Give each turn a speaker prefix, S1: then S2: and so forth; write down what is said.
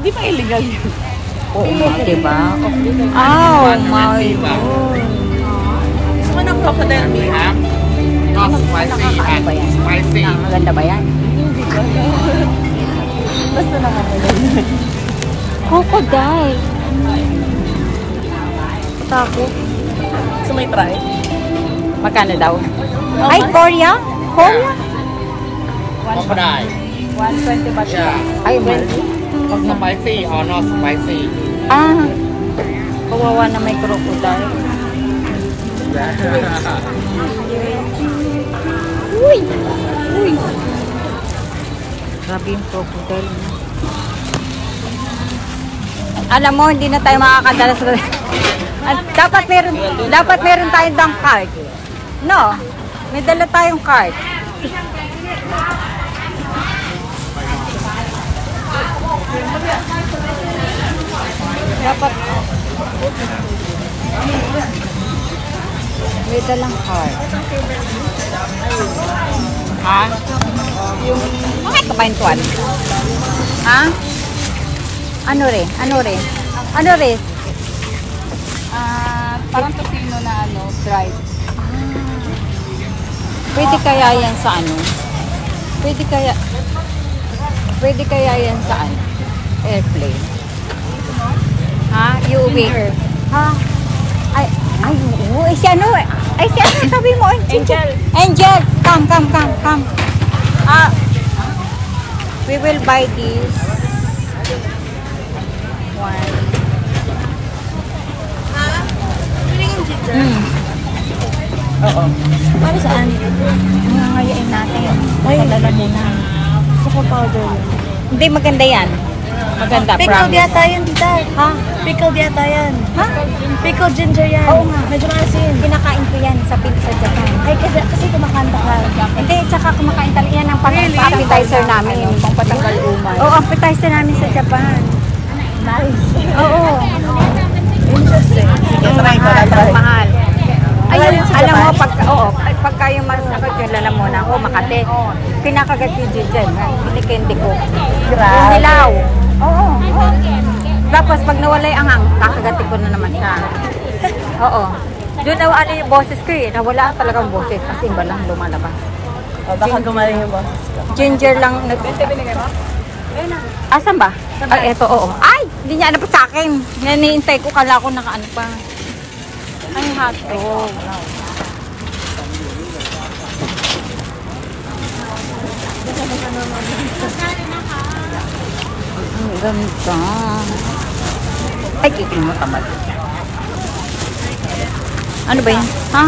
S1: Di ba illegal yun?
S2: Oo nga, diba? Oh my God.
S1: Gusto ko ng crocodile meat.
S2: Spicy and spicy. Maganda ba yan?
S1: Hindi ko. Basta nakakaganda.
S2: Crocodile. Takot.
S1: Gusto mo i-try?
S2: Magkano daw? Ay, Korea? Korea?
S3: Crocodile.
S1: 120 ba siya?
S2: Ay, mahal.
S3: Spicy or not spicy?
S2: Ah, kawawa na may crocodile. Uy! Uy! Grabe yung crocodile. Alam mo, hindi na tayo makakadala sa... dapat meron tayong dang card. No? May dala tayong card. Dapat may dalang card. Ha? Yung mga kabaintuan. Ha? Ano rin? Ano rin? Ano rin?
S1: Parang tocino na dried.
S2: Pwede kaya yan sa ano? Pwede kaya yan sa ano? Airplane. Ha? UV. Ha? Ay, oo. Ay, si ano? Sabi mo.
S1: Angel.
S2: Angel. Come. We will buy this. One. Oo.
S1: Para saan?
S2: Ngayain natin. Padala muna.
S1: Gusto ko powder yun.
S2: Hindi, maganda yan. Maganda,
S1: Pickled
S2: promise.
S1: yata yun, tita.
S2: Ha?
S1: Pickled yata yan.
S2: Ha?
S1: Pickled ginger yan.
S2: Oo nga.
S1: Medyo maasin.
S2: Kinakain ko yan sa Japan.
S1: Ay, kasi kumakanta ka.
S2: Hindi, tsaka kumakain talaga yan ang appetizer namin. Pang patanggal umay. Oo, appetizer namin sa Japan.
S1: Nice.
S2: Oo.
S1: Interesting. Sige, try ko.
S2: Mahal. Ayun,
S1: Sa
S2: alam mo,
S1: Japan?
S2: pagka yung masakot yung lalamunan ko, Makati, pinakagat yung dyan, pinikendi ko.
S1: Grabe.
S2: Yung hilaw. Oo. Tapos pag nawala yung angang, kakagatin ko na naman siya. Oo. Doon nawala yung boses ko eh. Nawala talagang boses. Kasi iba lang lumalabas.
S1: O, baka gumaling yung boses ko.
S2: Ginger lang.
S1: Binigay mo?
S2: Asan ba? Ay, eto, oo. Ay! Hindi niya ano pa sa akin. Nanihintay ko, kala ko nakaano pa. Ay, hotdog. Ang ganda. Ay, kikin mo tamad. Ano ba yun? Ha?